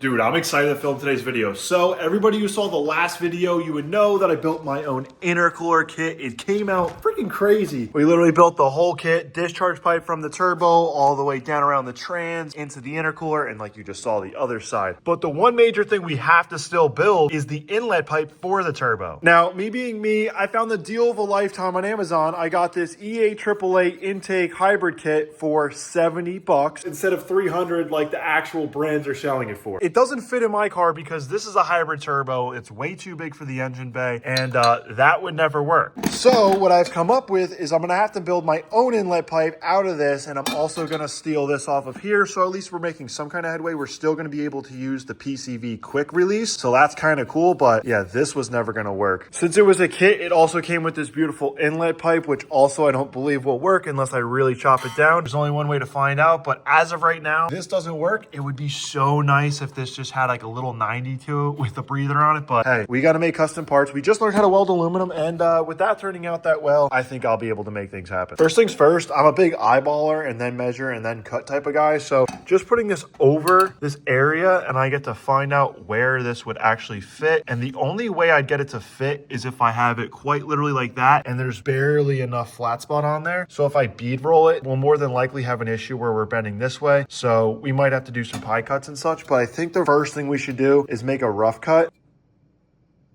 Dude, I'm excited to film today's video. So everybody who saw the last video, you would know that I built my own intercooler kit. It came out freaking crazy. We literally built the whole kit, discharge pipe from the turbo all the way down around the trans into the intercooler, and like you just saw the other side. But the one major thing we have to still build is the inlet pipe for the turbo. Now, me being me, I found the deal of a lifetime on Amazon. I got this E888 intake hybrid kit for 70 bucks instead of 300 like the actual brands are selling it for. It doesn't fit in my car because this is a hybrid turbo. It's way too big for the engine bay, and that would never work. So what I've come up with is I'm gonna have to build my own inlet pipe out of this, and I'm also gonna steal this off of here. So at least we're making some kind of headway. We're still gonna be able to use the PCV quick release. So that's kind of cool, but yeah, this was never gonna work. Since it was a kit, it also came with this beautiful inlet pipe, which also I don't believe will work unless I really chop it down. There's only one way to find out, but as of right now, this doesn't work. It would be so nice if this just had like a little 90 to it with a breather on it, but hey, we got to make custom parts. We just learned how to weld aluminum, and with that turning out that well, I think I'll be able to make things happen. First things first, I'm a big eyeballer and then measure and then cut type of guy, so just putting this over this area and I get to find out where this would actually fit, and the only way I'd get it to fit is if I have it quite literally like that and there's barely enough flat spot on there. So if I bead roll it, we'll more than likely have an issue where we're bending this way, so we might have to do some pie cuts and such. But I think the first thing we should do is make a rough cut.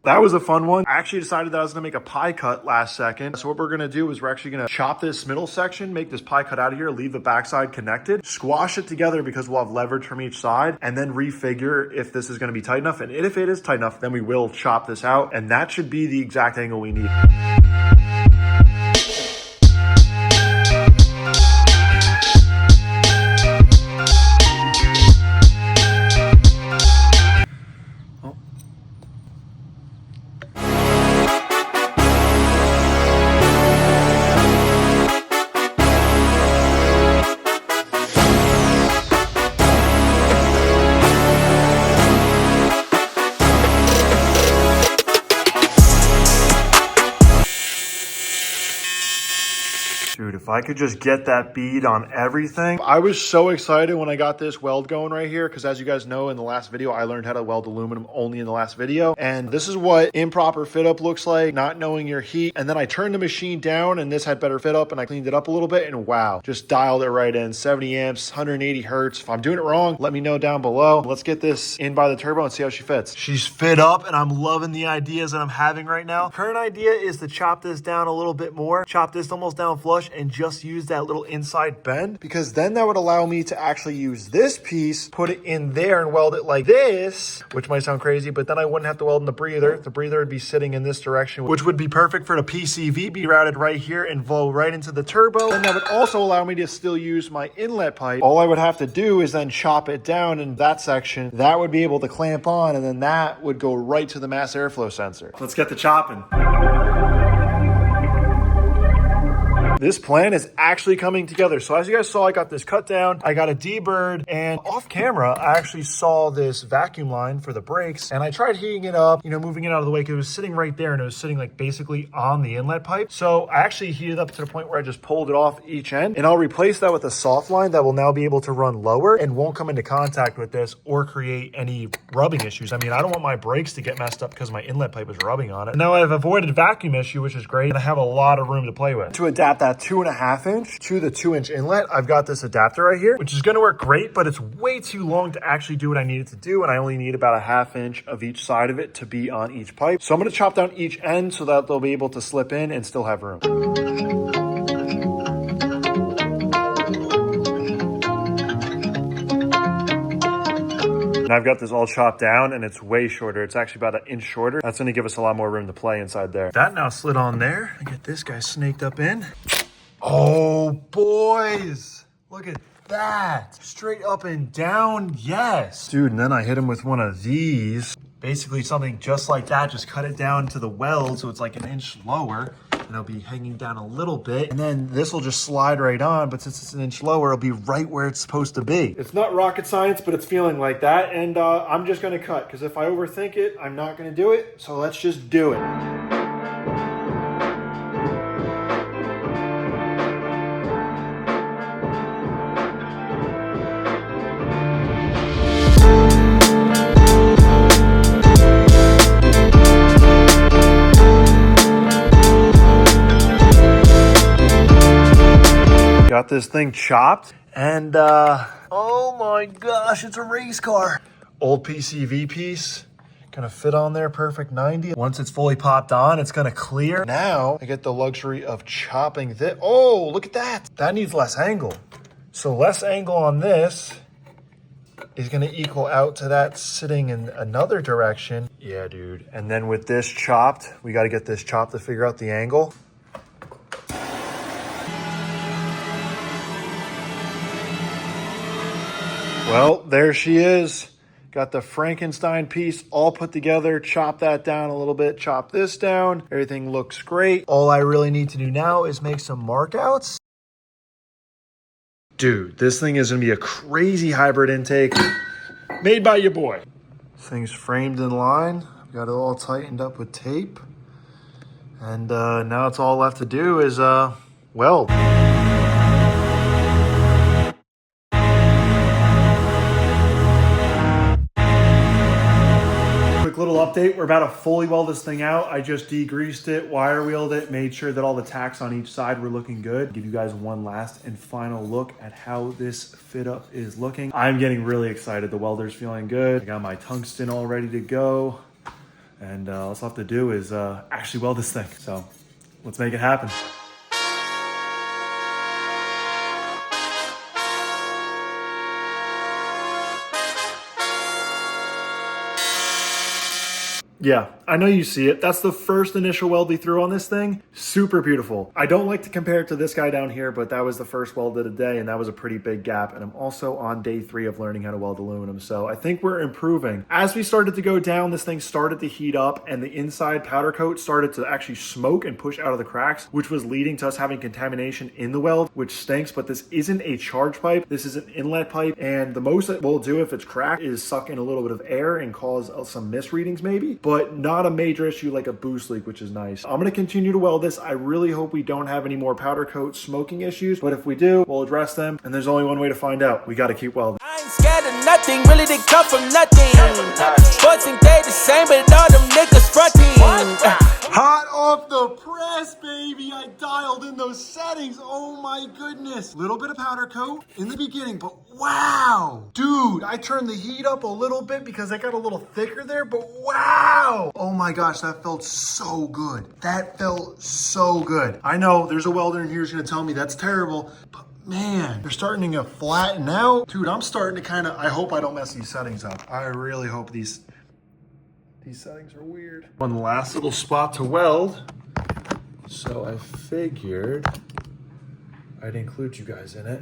That was a fun one. I actually decided that I was gonna make a pie cut last second. So what we're gonna do is we're actually gonna chop this middle section, make this pie cut out of here, leave the backside connected, squash it together because we'll have leverage from each side, and then refigure if this is gonna be tight enough. And if it is tight enough, then we will chop this out, and that should be the exact angle we need. Dude, if I could just get that bead on everything. I was so excited when I got this weld going right here, because as you guys know, in the last video, I learned how to weld aluminum only in the last video. And this is what improper fit up looks like, not knowing your heat. And then I turned the machine down and this had better fit up, and I cleaned it up a little bit, and wow, just dialed it right in. 70 amps, 180 hertz. If I'm doing it wrong, let me know down below. Let's get this in by the turbo and see how she fits. She's fit up, and I'm loving the ideas that I'm having right now. Current idea is to chop this down a little bit more, chop this almost down flush, and just use that little inside bend, because then that would allow me to actually use this piece, put it in there and weld it like this, which might sound crazy, but then I wouldn't have to weld in the breather. The breather would be sitting in this direction, which would be perfect for the PCV, be routed right here and flow right into the turbo. And that would also allow me to still use my inlet pipe. All I would have to do is then chop it down in that section. That would be able to clamp on, and then that would go right to the mass airflow sensor. Let's get the chopping. This plan is actually coming together. So as you guys saw, I got this cut down, I got a D-bird, and off camera, I actually saw this vacuum line for the brakes, and I tried heating it up, moving it out of the way, because it was sitting right there, and it was sitting like basically on the inlet pipe. So I actually heated up to the point where I just pulled it off each end, and I'll replace that with a soft line that will now be able to run lower and won't come into contact with this or create any rubbing issues. I mean, I don't want my brakes to get messed up because my inlet pipe is rubbing on it. And now I've avoided vacuum issue, which is great, and I have a lot of room to play with. To adapt that 2.5 inch to the 2-inch inlet, I've got this adapter right here, which is going to work great, but it's way too long to actually do what I needed to do, and I only need about 1/2 inch of each side of it to be on each pipe. So I'm going to chop down each end so that they'll be able to slip in and still have room. And I've got this all chopped down, and it's way shorter. It's actually about 1 inch shorter. That's going to give us a lot more room to play inside there. That now slid on there. I get this guy snaked up in. Oh, boys. Look at that. Straight up and down. Yes. Dude, and then I hit him with one of these. Basically something just like that. Just cut it down to the weld so it's like 1 inch lower. And it'll be hanging down a little bit. And then this will just slide right on. But since it's 1 inch lower, it'll be right where it's supposed to be. It's not rocket science, but it's feeling like that. And I'm just going to cut, because if I overthink it, I'm not going to do it. So let's just do it. got this thing chopped and oh my gosh, it's a race car. Old PCV piece. Gonna fit on there, perfect 90. Once it's fully popped on, it's gonna clear. Now I get the luxury of chopping this. Oh, look at that. That needs less angle. So less angle on this is gonna equal out to that sitting in another direction. Yeah, dude. And then with this chopped, we gotta get this chopped to figure out the angle. Well, there she is. Got the Frankenstein piece all put together, chop that down a little bit, chop this down. Everything looks great. All I really need to do now is make some markouts. Dude, this thing is gonna be a crazy hybrid intake made by your boy. This thing's framed in line. Got it all tightened up with tape. And now it's all left to do is weld. Little update, we're about to fully weld this thing out. I just degreased it, wire wheeled it, made sure that all the tacks on each side were looking good. Give you guys one last and final look at how this fit up is looking. I'm getting really excited. The welder's feeling good. I got my tungsten all ready to go. And all I have to do is actually weld this thing. So let's make it happen. Yeah, I know you see it. That's the first initial weld we threw on this thing. Super beautiful. I don't like to compare it to this guy down here, but that was the first weld of the day, and that was a pretty big gap. And I'm also on day 3 of learning how to weld aluminum, so I think we're improving. As we started to go down, this thing started to heat up, and the inside powder coat started to actually smoke and push out of the cracks, which was leading to us having contamination in the weld, which stinks, but this isn't a charge pipe. This is an inlet pipe, and the most that we'll do if it's cracked is suck in a little bit of air and cause some misreadings maybe, but not a major issue like a boost leak, which is nice. I'm going to continue to weld this. I really hope we don't have any more powder coat smoking issues, but if we do, we'll address them, and there's only one way to find out. We got to keep welding. I ain't scared of nothing, really they come from nothing. Sports ain't they the same, but all them niggas fronting. Hot off the press, baby. I dialed in those settings. Oh my goodness. Little bit of powder coat in the beginning, but wow. Dude, I turned the heat up a little bit because I got a little thicker there, but wow. Oh my gosh, that felt so good. That felt so good. I know there's a welder in here who's gonna tell me that's terrible, but man, they're starting to flatten out. Dude, I'm starting to I hope I don't mess these settings up. I really hope these settings are weird. One last little spot to weld. So I figured I'd include you guys in it.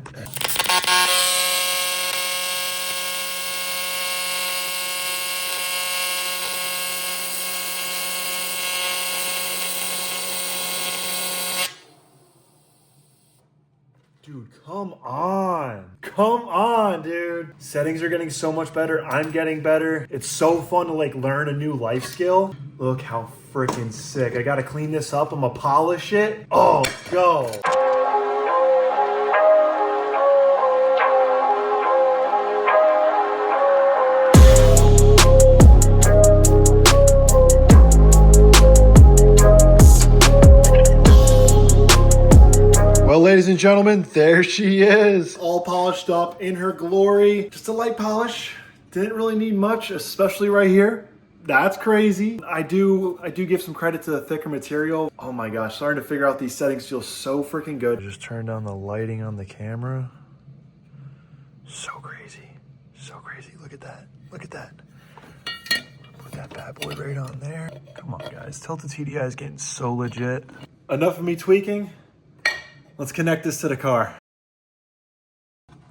Dude, come on. Come on, dude. Settings are getting so much better. I'm getting better. It's so fun to like learn a new life skill. Look how freaking sick. I gotta clean this up. I'm gonna polish it. Oh, go. Well, ladies and gentlemen, there she is. All polished up in her glory. Just a light polish. Didn't really need much, especially right here. That's crazy. I do give some credit to the thicker material. Oh my gosh, starting to figure out these settings feel so freaking good. Just turn down the lighting on the camera. So crazy. So crazy. Look at that. Look at that. Put that bad boy right on there. Come on, guys. Tilted TDI is getting so legit. Enough of me tweaking. Let's connect this to the car.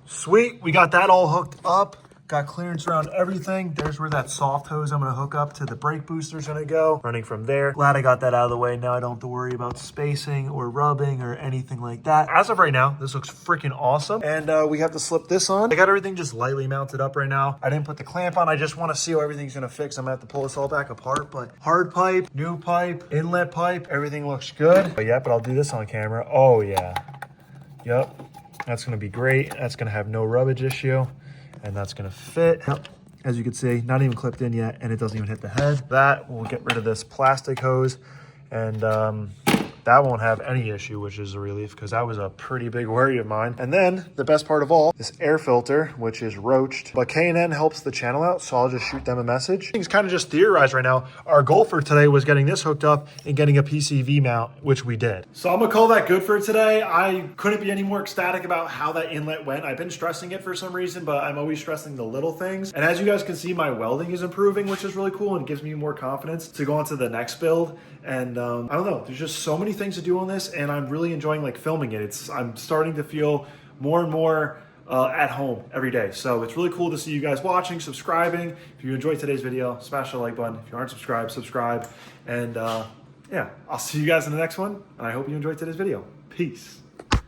Sweet, we got that all hooked up. Got clearance around everything. There's where that soft hose I'm gonna hook up to the brake booster's gonna go. Running from there. Glad I got that out of the way. Now I don't have to worry about spacing or rubbing or anything like that. As of right now, this looks freaking awesome. And we have to slip this on. I got everything just lightly mounted up right now. I didn't put the clamp on. I just wanna see how everything's gonna fix. I'm gonna have to pull this all back apart, but hard pipe, new pipe, inlet pipe, everything looks good. But yeah, but I'll do this on camera. Oh yeah. Yep. That's gonna be great. That's gonna have no rubbage issue. And that's gonna fit. Yep. As you can see, not even clipped in yet, and it doesn't even hit the head. That, we'll get rid of this plastic hose, and that won't have any issue, which is a relief because that was a pretty big worry of mine. And then the best part of all, this air filter, which is roached, but K&N helps the channel out, so I'll just shoot them a message. Things kind of just theorized right now. Our goal for today was getting this hooked up and getting a PCV mount, which we did. So I'm gonna call that good for today. I couldn't be any more ecstatic about how that inlet went. I've been stressing it for some reason, but I'm always stressing the little things. And as you guys can see, my welding is improving, which is really cool and gives me more confidence to go on to the next build. And I don't know, there's just so many things to do on this, and I'm really enjoying like filming it. I'm starting to feel more and more at home every day. So it's really cool to see you guys watching, subscribing. If you enjoyed today's video, smash the like button. If you aren't subscribed, subscribe. And yeah, I'll see you guys in the next one. And I hope you enjoyed today's video. Peace.